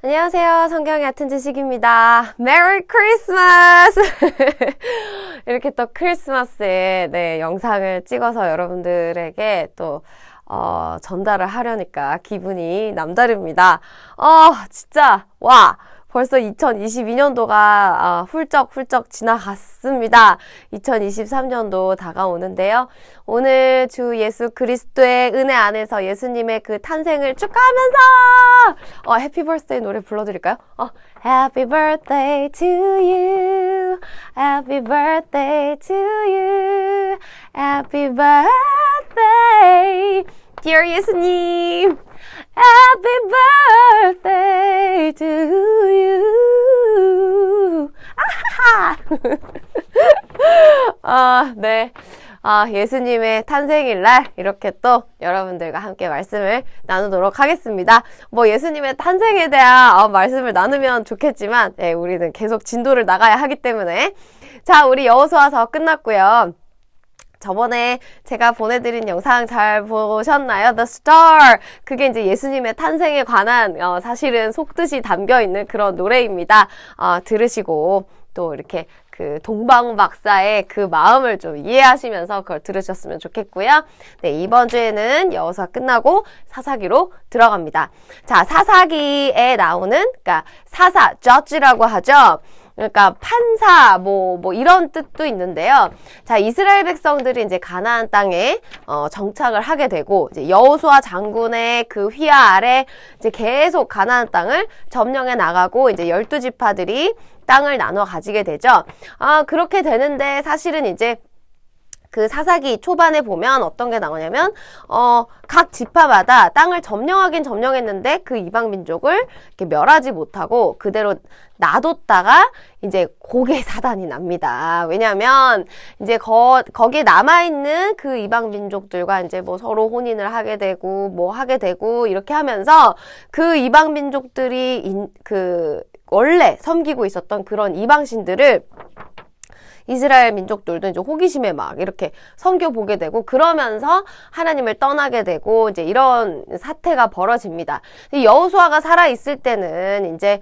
안녕하세요. 성경의 얕은 지식입니다. 메리 크리스마스! 이렇게 또 크리스마스에 영상을 찍어서 여러분들에게 또 전달을 하려니까 기분이 남다릅니다. 진짜 와! 벌써 2022년도가 훌쩍훌쩍 지나갔습니다. 2023년도 다가오는데요. 오늘 주 예수 그리스도의 은혜 안에서 예수님의 그 탄생을 축하하면서 해피 버스데이 노래 불러드릴까요? Happy birthday to you. Happy birthday to you. Happy birthday, dear 예수님. Happy birthday to you. 아하하. 네. 예수님의 탄생일날 이렇게 또 여러분들과 함께 말씀을 나누도록 하겠습니다. 예수님의 탄생에 대한 말씀을 나누면 좋겠지만, 우리는 계속 진도를 나가야 하기 때문에. 자, 우리 여호수아서 끝났고요. 저번에 제가 보내드린 영상 잘 보셨나요? The Star. 그게 이제 예수님의 탄생에 관한, 사실은 속뜻이 담겨있는 그런 노래입니다. 들으시고, 또 이렇게 그 동방 박사의 그 마음을 좀 이해하시면서 그걸 들으셨으면 좋겠고요. 네, 이번 주에는 여호수아 끝나고 사사기로 들어갑니다. 자, 사사기에 나오는, 그러니까 사사, judge라고 하죠. 그러니까 판사, 이런 뜻도 있는데요. 자, 이스라엘 백성들이 이제 가나안 땅에, 정착을 하게 되고, 이제 여호수아 장군의 그 휘하 아래 이제 계속 가나안 땅을 점령해 나가고, 이제 12지파들이 땅을 나눠 가지게 되죠. 그렇게 되는데 사실은 이제 그 사사기 초반에 보면 어떤 게 나오냐면, 각 지파마다 땅을 점령하긴 점령했는데 그 이방 민족을 이렇게 멸하지 못하고 그대로 놔뒀다가 이제 고개 사단이 납니다. 왜냐면 이제 거기에 남아있는 그 이방 민족들과 이제 서로 혼인을 하게 되고 하게 되고 이렇게 하면서 그 이방 민족들이 원래 섬기고 있었던 그런 이방신들을 이스라엘 민족들도 이제 호기심에 막 이렇게 섬겨보게 되고 그러면서 하나님을 떠나게 되고 이제 이런 사태가 벌어집니다. 여호수아가 살아있을 때는 이제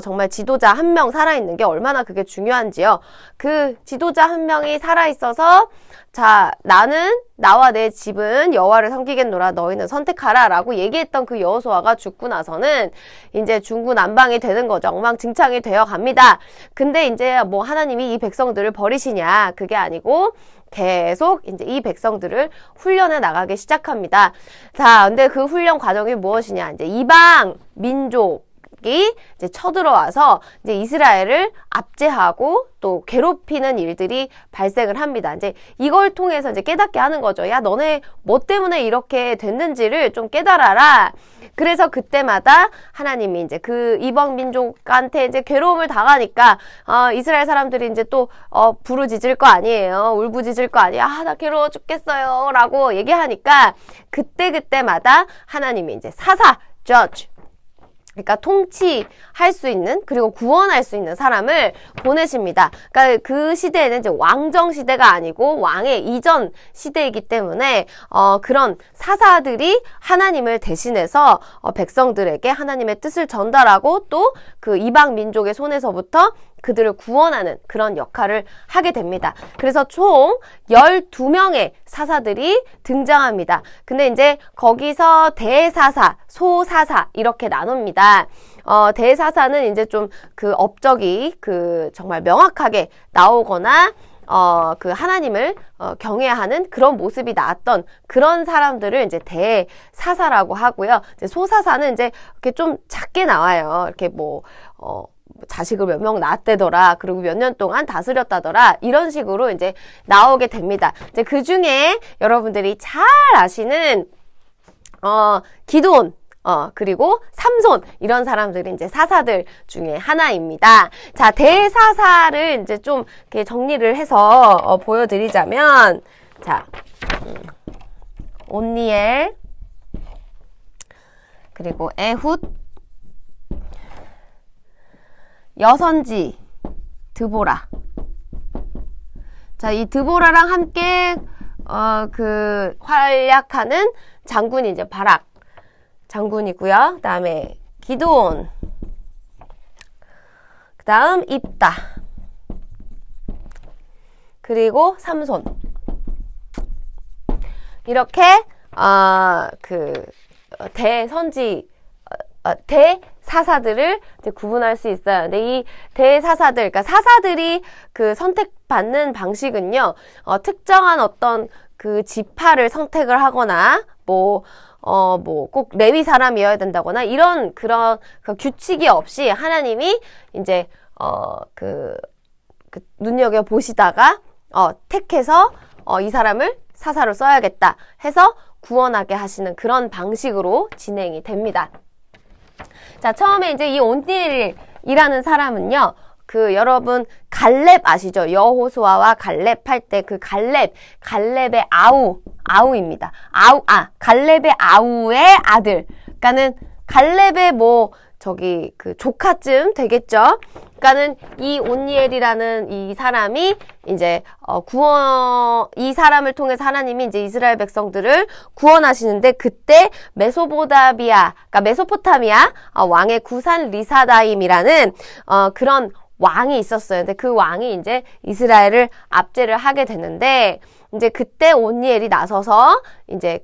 정말 지도자 한 명 살아있는 게 얼마나 그게 중요한지요. 그 지도자 한 명이 살아있어서 자, 나와 내 집은 여호와를 섬기겠노라. 너희는 선택하라. 라고 얘기했던 그 여호수아가 죽고 나서는 이제 중구난방이 되는 거죠. 엉망진창이 되어 갑니다. 근데 이제 하나님이 이 백성들을 버리시냐? 그게 아니고 계속 이제 이 백성들을 훈련해 나가기 시작합니다. 자, 근데 그 훈련 과정이 무엇이냐? 이제 이방 민족이 이제 쳐들어와서 이제 이스라엘을 압제하고 또 괴롭히는 일들이 발생을 합니다. 이제 이걸 통해서 이제 깨닫게 하는 거죠. 야, 너네 뭐 때문에 이렇게 됐는지를 좀 깨달아라. 그래서 그때마다 하나님이 이제 그 이방 민족한테 이제 괴로움을 당하니까, 이스라엘 사람들이 이제 또, 부르짖을 거 아니에요. 울부짖을 거 아니에요. 나 괴로워 죽겠어요. 라고 얘기하니까, 그때마다 하나님이 이제 사사, judge, 그러니까 통치할 수 있는 그리고 구원할 수 있는 사람을 보내십니다. 그러니까 그 시대에는 이제 왕정 시대가 아니고 왕의 이전 시대이기 때문에 그런 사사들이 하나님을 대신해서 백성들에게 하나님의 뜻을 전달하고 또 그 이방 민족의 손에서부터 그들을 구원하는 그런 역할을 하게 됩니다. 그래서 총 12명의 사사들이 등장합니다. 근데 이제 거기서 대사사, 소사사 이렇게 나눕니다. 대사사는 이제 좀 그 업적이 정말 명확하게 나오거나 그 하나님을 경외하는 그런 모습이 나왔던 그런 사람들을 이제 대사사라고 하고요. 이제 소사사는 이제 이렇게 좀 작게 나와요. 이렇게 자식을 몇 명 낳았대더라. 그리고 몇 년 동안 다스렸다더라. 이런 식으로 이제 나오게 됩니다. 이제 그 중에 여러분들이 잘 아시는 기드온, 그리고 삼손 이런 사람들이 이제 사사들 중에 하나입니다. 자, 대사사를 이제 좀 이렇게 정리를 해서 보여드리자면, 자, 온니엘, 그리고 에훗, 여선지, 드보라. 자, 이 드보라랑 함께 활약하는 장군이 이제 바락 장군이고요. 그다음에 기드온, 그 다음 입다. 그리고 삼손. 이렇게 대사사들을 이제 구분할 수 있어요. 근데 이 대사사들, 그러니까 사사들이 그 선택받는 방식은요, 특정한 어떤 그 지파를 선택을 하거나, 꼭 레위 사람이어야 된다거나, 그런 그 규칙이 없이 하나님이 이제, 눈여겨보시다가, 택해서, 이 사람을 사사로 써야겠다 해서 구원하게 하시는 그런 방식으로 진행이 됩니다. 자, 처음에 이제 이 온니엘이라는 사람은요, 여러분, 갈렙 아시죠? 여호수아와 갈렙 할 때 그 갈렙의 아우입니다. 갈렙의 아우의 아들. 그러니까는 갈렙의 조카쯤 되겠죠? 그러니까는 이 온니엘이라는 이 사람이 이제 이 사람을 통해서 하나님이 이제 이스라엘 백성들을 구원하시는데, 그때 그러니까 메소포타미아 왕의 구산 리사다임이라는 그런 왕이 있었어요. 근데 그 왕이 이제 이스라엘을 압제를 하게 되는데, 이제 그때 온니엘이 나서서 이제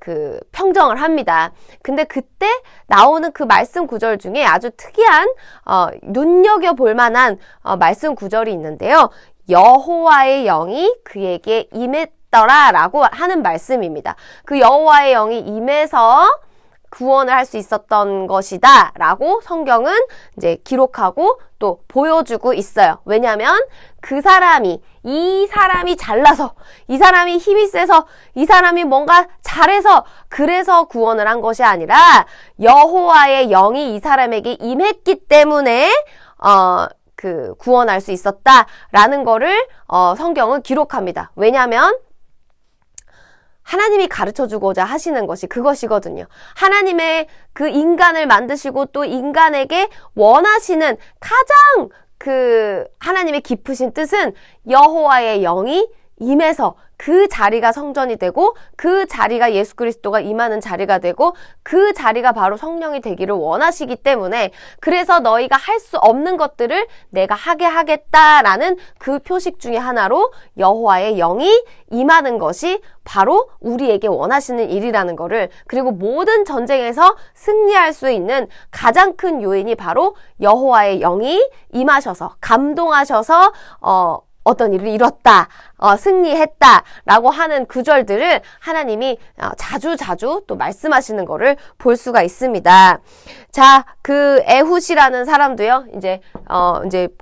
평정을 합니다. 근데 그때 나오는 그 말씀 구절 중에 아주 특이한, 눈여겨볼 만한, 말씀 구절이 있는데요. 여호와의 영이 그에게 임했더라 라고 하는 말씀입니다. 그 여호와의 영이 임해서 구원을 할 수 있었던 것이다 라고 성경은 이제 기록하고 또 보여주고 있어요. 왜냐하면 이 사람이 잘나서, 이 사람이 힘이 세서, 이 사람이 뭔가 잘해서 그래서 구원을 한 것이 아니라 여호와의 영이 이 사람에게 임했기 때문에 구원할 수 있었다라는 거를 성경은 기록합니다. 왜냐하면 하나님이 가르쳐주고자 하시는 것이 그것이거든요. 하나님의 그 인간을 만드시고 또 인간에게 원하시는 가장 하나님의 깊으신 뜻은 여호와의 영이 임해서 그 자리가 성전이 되고, 그 자리가 예수 그리스도가 임하는 자리가 되고, 그 자리가 바로 성령이 되기를 원하시기 때문에, 그래서 너희가 할 수 없는 것들을 내가 하게 하겠다라는 그 표식 중에 하나로 여호와의 영이 임하는 것이 바로 우리에게 원하시는 일이라는 거를, 그리고 모든 전쟁에서 승리할 수 있는 가장 큰 요인이 바로 여호와의 영이 임하셔서, 감동하셔서 어떤 일을 이뤘다, 승리했다라고 하는 구절들을 하나님이 자주 또 말씀하시는 거를 볼 수가 있습니다. 자, 에훗이라는 사람도요, 이제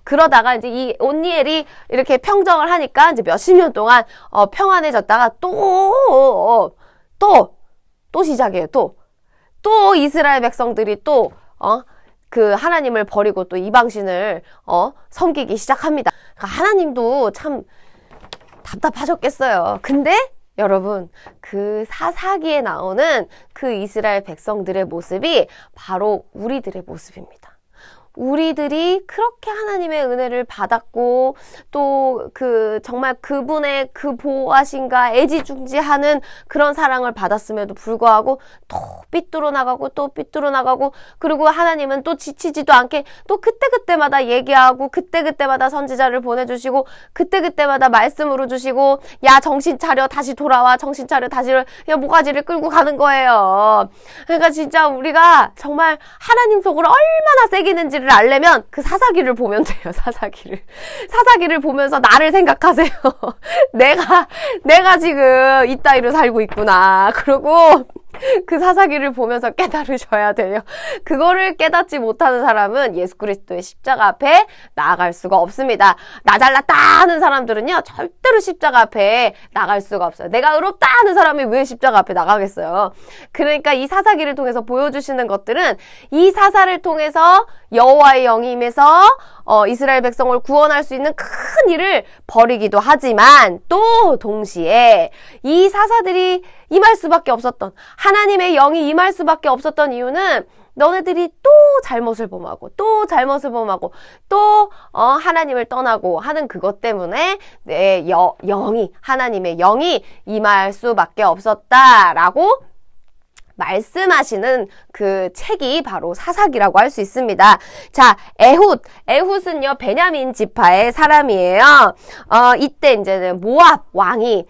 그러다가 이제 이 온니엘이 이렇게 평정을 하니까 이제 몇십 년 동안 평안해졌다가 또 시작해요. 또 이스라엘 백성들이 하나님을 버리고 또 이방신을 섬기기 시작합니다. 하나님도 참 답답하셨겠어요. 근데 여러분, 사사기에 나오는 이스라엘 백성들의 모습이 바로 우리들의 모습입니다. 우리들이 그렇게 하나님의 은혜를 받았고, 또 정말 그분의 보호하심과 애지중지하는 그런 사랑을 받았음에도 불구하고 또 삐뚤어 나가고, 그리고 하나님은 또 지치지도 않게 또 그때그때마다 얘기하고, 그때그때마다 선지자를 보내주시고, 그때그때마다 말씀으로 주시고, 야, 정신 차려, 다시 돌아와, 정신 차려, 다시, 야, 모가지를 끌고 가는 거예요. 그러니까 진짜 우리가 정말 하나님 속을 얼마나 새기는지를 알려면 사사기를 보면 돼요. 사사기를 보면서 나를 생각하세요. 내가 지금 이따위로 살고 있구나. 그리고 사사기를 보면서 깨달으셔야 돼요. 그거를 깨닫지 못하는 사람은 예수 그리스도의 십자가 앞에 나아갈 수가 없습니다. 나 잘났다 하는 사람들은요, 절대로 십자가 앞에 나갈 수가 없어요. 내가 의롭다 하는 사람이 왜 십자가 앞에 나가겠어요? 그러니까 이 사사기를 통해서 보여주시는 것들은, 이 사사를 통해서 여호와의 영이 임해서 이스라엘 백성을 구원할 수 있는 큰 일을 벌이기도 하지만, 또 동시에 이 사사들이 임할 수밖에 없었던, 하나님의 영이 임할 수밖에 없었던 이유는 너네들이 또 잘못을 범하고 또 하나님을 떠나고 하는 그것 때문에 하나님의 영이 임할 수밖에 없었다라고 말씀하시는 그 책이 바로 사사기라고 할 수 있습니다. 자, 에훗은요, 베냐민 지파의 사람이에요. 이때 이제는 모압 왕이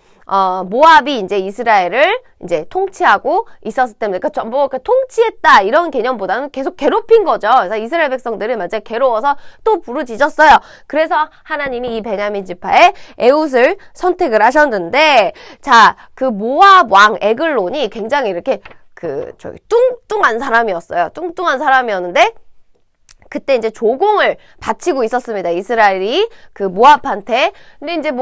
모압이 이제 이스라엘을 이제 통치하고 있었을 때문에, 그러니까 전부 통치했다 이런 개념보다는 계속 괴롭힌 거죠. 그래서 이스라엘 백성들이 맞아 괴로워서 또 부르짖었어요. 그래서 하나님이 이 베냐민 지파의 에훗을 선택을 하셨는데, 자, 그 모압 왕 에글론이 굉장히 이렇게 뚱뚱한 사람이었어요. 뚱뚱한 사람이었는데, 그때 이제 조공을 바치고 있었습니다. 이스라엘이 그 모압한테. 근데 이제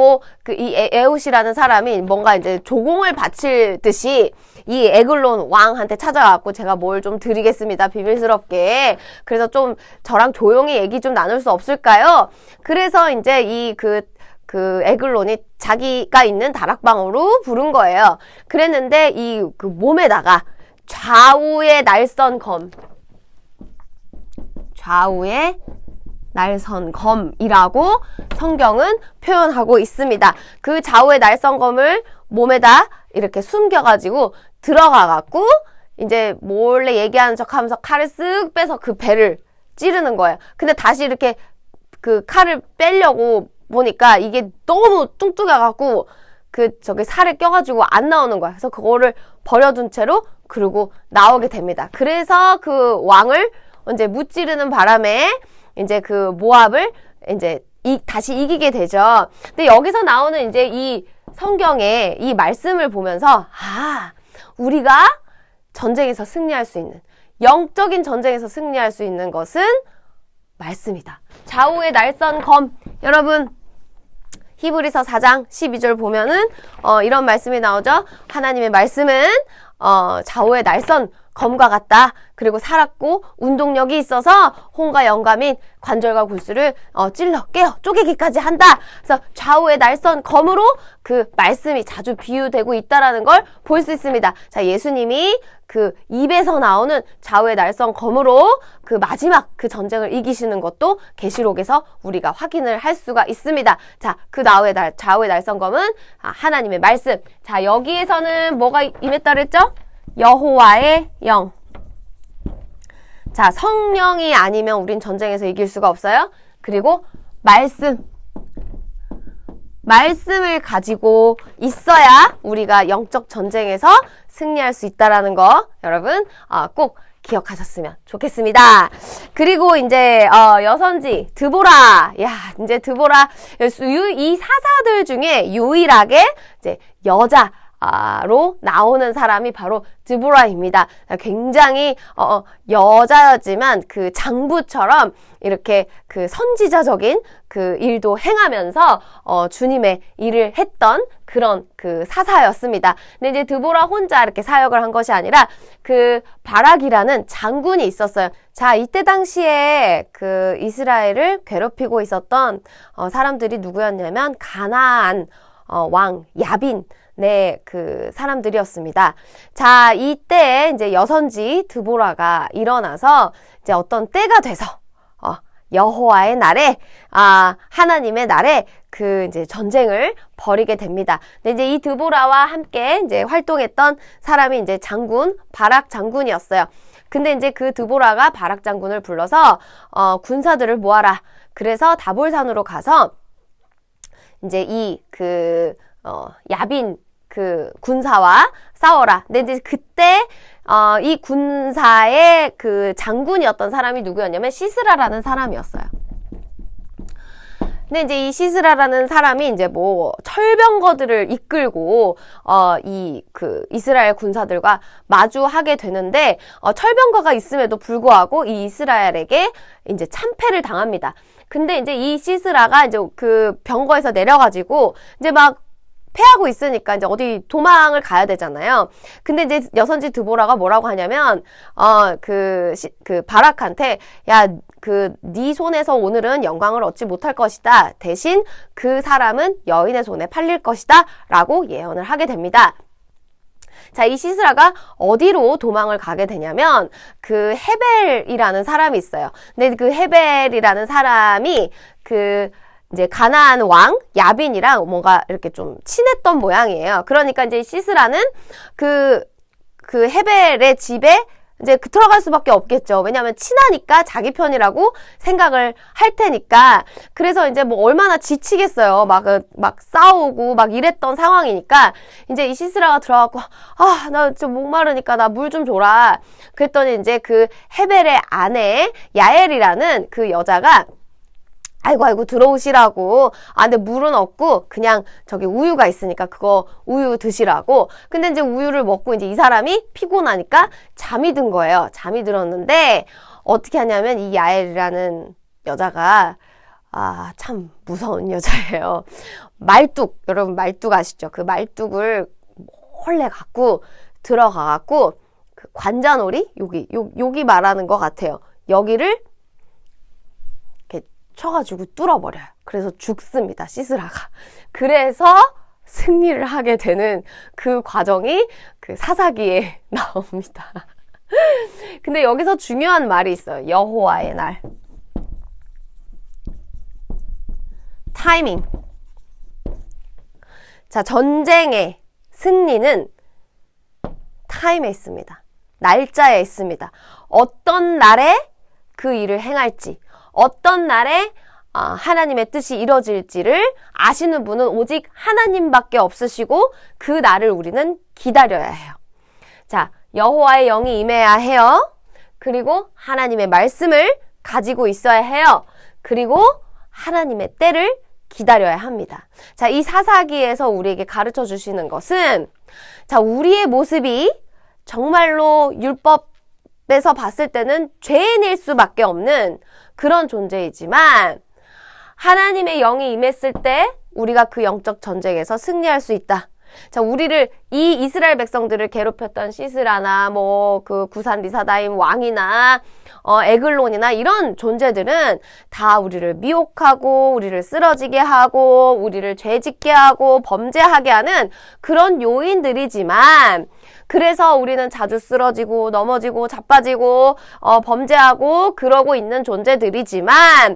이 에훗이라는 사람이 뭔가 이제 조공을 바칠 듯이 이 에글론 왕한테 찾아가고 제가 뭘 좀 드리겠습니다. 비밀스럽게. 그래서 좀 저랑 조용히 얘기 좀 나눌 수 없을까요? 그래서 이제 그 에글론이 자기가 있는 다락방으로 부른 거예요. 그랬는데 그 몸에다가 좌우의 날선검이라고 성경은 표현하고 있습니다. 그 좌우의 날선검을 몸에다 이렇게 숨겨가지고 들어가갖고 이제 몰래 얘기하는 척 하면서 칼을 쓱 빼서 그 배를 찌르는 거예요. 근데 다시 이렇게 그 칼을 빼려고 보니까 이게 너무 뚱뚱해갖고 살에 껴가지고 안 나오는 거야. 그래서 그거를 버려둔 채로 그러고 나오게 됩니다. 그래서 그 왕을 이제 무찌르는 바람에 이제 그 모압을 이제 다시 이기게 되죠. 근데 여기서 나오는 이제 이 성경의 이 말씀을 보면서, 우리가 전쟁에서 승리할 수 있는, 영적인 전쟁에서 승리할 수 있는 것은 말씀이다. 좌우의 날선검. 여러분, 히브리서 4장 12절 보면은 이런 말씀이 나오죠. 하나님의 말씀은 좌우의 날선 검과 같다. 그리고 살았고 운동력이 있어서 홍과 영과 및 관절과 골수를 찔러 깨어 쪼개기까지 한다. 그래서 좌우의 날선 검으로 그 말씀이 자주 비유되고 있다라는 걸 볼 수 있습니다. 자, 예수님이 그 입에서 나오는 좌우의 날선 검으로 그 마지막 그 전쟁을 이기시는 것도 계시록에서 우리가 확인을 할 수가 있습니다. 자, 그 좌우의 날선 검은 하나님의 말씀. 자, 여기에서는 뭐가 임했다 그랬죠? 여호와의 영. 자, 성령이 아니면 우린 전쟁에서 이길 수가 없어요. 그리고 말씀을 가지고 있어야 우리가 영적 전쟁에서 승리할 수 있다라는 거 여러분 꼭 기억하셨으면 좋겠습니다. 그리고 이제 여선지 드보라. 이제 드보라 이 사사들 중에 유일하게 이제 여자로 나오는 사람이 바로 드보라입니다. 굉장히 여자였지만 그 장부처럼 이렇게 그 선지자적인 그 일도 행하면서 주님의 일을 했던 그런 그 사사였습니다. 근데 이제 드보라 혼자 이렇게 사역을 한 것이 아니라 그 바락이라는 장군이 있었어요. 자, 이때 당시에 그 이스라엘을 괴롭히고 있었던 사람들이 누구였냐면 가나안 왕 야빈 그 사람들이었습니다. 자, 이때 이제 여선지 드보라가 일어나서 이제 어떤 때가 돼서 여호와의 날에 하나님의 날에 그 이제 전쟁을 벌이게 됩니다. 근데 이제 이 드보라와 함께 이제 활동했던 사람이 이제 바락 장군이었어요. 근데 이제 그 드보라가 바락 장군을 불러서 군사들을 모아라. 그래서 다볼산으로 가서 이제 야빈 그 군사와 싸워라. 근데 이제 그때 이 군사의 그 장군이었던 사람이 누구였냐면 시스라라는 사람이었어요. 근데 이제 이 시스라라는 사람이 이제 철병거들을 이끌고 이스라엘 군사들과 마주하게 되는데 철병거가 있음에도 불구하고 이 이스라엘에게 이제 참패를 당합니다. 근데 이제 이 시스라가 이제 그 병거에서 내려가지고 이제 막 패하고 있으니까 이제 어디 도망을 가야 되잖아요. 근데 이제 여선지 드보라가 뭐라고 하냐면 그 바락한테 네 손에서 오늘은 영광을 얻지 못할 것이다. 대신 그 사람은 여인의 손에 팔릴 것이다. 라고 예언을 하게 됩니다. 자, 이 시스라가 어디로 도망을 가게 되냐면 그 헤벨이라는 사람이 있어요. 근데 그 헤벨이라는 사람이 이제 가나안 왕 야빈이랑 뭔가 이렇게 좀 친했던 모양이에요. 그러니까 이제 시스라는 그 그 헤벨의 집에 이제 들어갈 수밖에 없겠죠. 왜냐하면 친하니까 자기 편이라고 생각을 할 테니까. 그래서 이제 뭐 얼마나 지치겠어요. 막 싸우고 막 이랬던 상황이니까 이제 이 시스라가 들어가고 나 진짜 목마르니까 나 물 좀 줘라. 그랬더니 이제 그 헤벨의 아내 야엘이라는 그 여자가 아이고 들어오시라고. 근데 물은 없고 그냥 저기 우유가 있으니까 그거 우유 드시라고. 근데 이제 우유를 먹고 이제 이 사람이 피곤하니까 잠이 든 거예요. 잠이 들었는데 어떻게 하냐면 이 야엘이라는 여자가 참 무서운 여자예요. 말뚝, 여러분 말뚝 아시죠? 그 말뚝을 헐레 갖고 들어가 갖고 그 관자놀이 여기 말하는 것 같아요. 여기를 쳐가지고 뚫어버려요. 그래서 죽습니다. 시스라가. 그래서 승리를 하게 되는 그 과정이 그 사사기에 나옵니다. 근데 여기서 중요한 말이 있어요. 여호와의 날. 타이밍. 자, 전쟁의 승리는 타임에 있습니다. 날짜에 있습니다. 어떤 날에 그 일을 행할지, 어떤 날에 하나님의 뜻이 이루어질지를 아시는 분은 오직 하나님밖에 없으시고 그 날을 우리는 기다려야 해요. 자, 여호와의 영이 임해야 해요. 그리고 하나님의 말씀을 가지고 있어야 해요. 그리고 하나님의 때를 기다려야 합니다. 자, 이 사사기에서 우리에게 가르쳐 주시는 것은 자, 우리의 모습이 정말로 율법에서 봤을 때는 죄인일 수밖에 없는 그런 존재이지만 하나님의 영이 임했을 때 우리가 그 영적 전쟁에서 승리할 수 있다. 자, 우리를 이 이스라엘 백성들을 괴롭혔던 시스라나 뭐 그 구산 리사다임 왕이나 에글론이나 이런 존재들은 다 우리를 미혹하고 우리를 쓰러지게 하고 우리를 죄짓게 하고 범죄하게 하는 그런 요인들이지만 그래서 우리는 자주 쓰러지고 넘어지고 자빠지고 범죄하고 그러고 있는 존재들이지만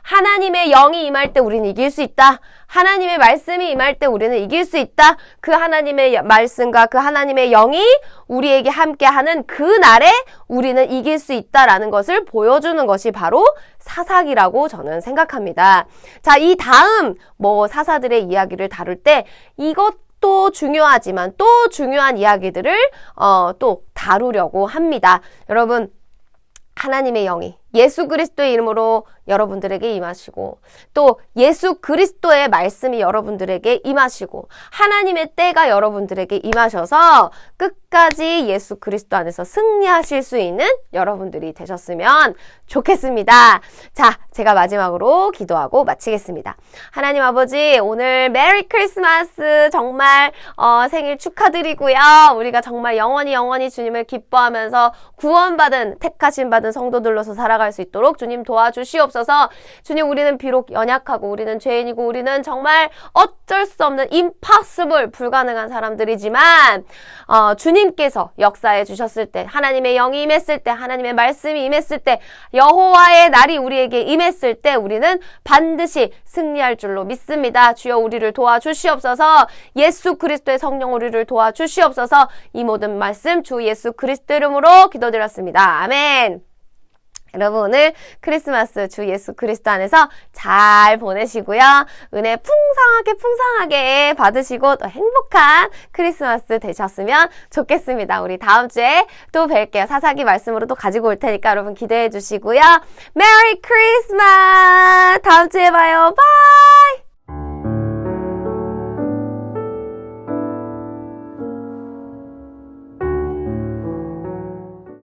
하나님의 영이 임할 때 우리는 이길 수 있다. 하나님의 말씀이 임할 때 우리는 이길 수 있다. 그 하나님의 말씀과 그 하나님의 영이 우리에게 함께하는 그 날에 우리는 이길 수 있다라는 것을 보여주는 것이 바로 사사기라고 저는 생각합니다. 자, 이 다음 사사들의 이야기를 다룰 때 이것도 중요하지만 또 중요한 이야기들을 또 다루려고 합니다. 여러분, 하나님의 영이 예수 그리스도의 이름으로 여러분들에게 임하시고 또 예수 그리스도의 말씀이 여러분들에게 임하시고 하나님의 때가 여러분들에게 임하셔서 끝까지 예수 그리스도 안에서 승리하실 수 있는 여러분들이 되셨으면 좋겠습니다. 자, 제가 마지막으로 기도하고 마치겠습니다. 하나님 아버지, 오늘 메리 크리스마스 정말 생일 축하드리고요. 우리가 정말 영원히 주님을 기뻐하면서 구원받은 택하심 받은 성도들로서 살아갈 수 있도록 주님 도와주시옵소서. 주님, 우리는 비록 연약하고 우리는 죄인이고 우리는 정말 어쩔 수 없는 impossible 불가능한 사람들이지만 주님께서 역사해 주셨을 때, 하나님의 영이 임했을 때, 하나님의 말씀이 임했을 때, 여호와의 날이 우리에게 임했을 때 우리는 반드시 승리할 줄로 믿습니다. 주여, 우리를 도와주시옵소서. 예수 그리스도의 성령 우리를 도와주시옵소서. 이 모든 말씀 주 예수 그리스도 이름으로 기도드렸습니다. 아멘. 여러분, 오늘 크리스마스 주 예수 그리스도 안에서 잘 보내시고요. 은혜 풍성하게 받으시고 또 행복한 크리스마스 되셨으면 좋겠습니다. 우리 다음 주에 또 뵐게요. 사사기 말씀으로 또 가지고 올 테니까 여러분 기대해 주시고요. 메리 크리스마스! 다음 주에 봐요. 바이!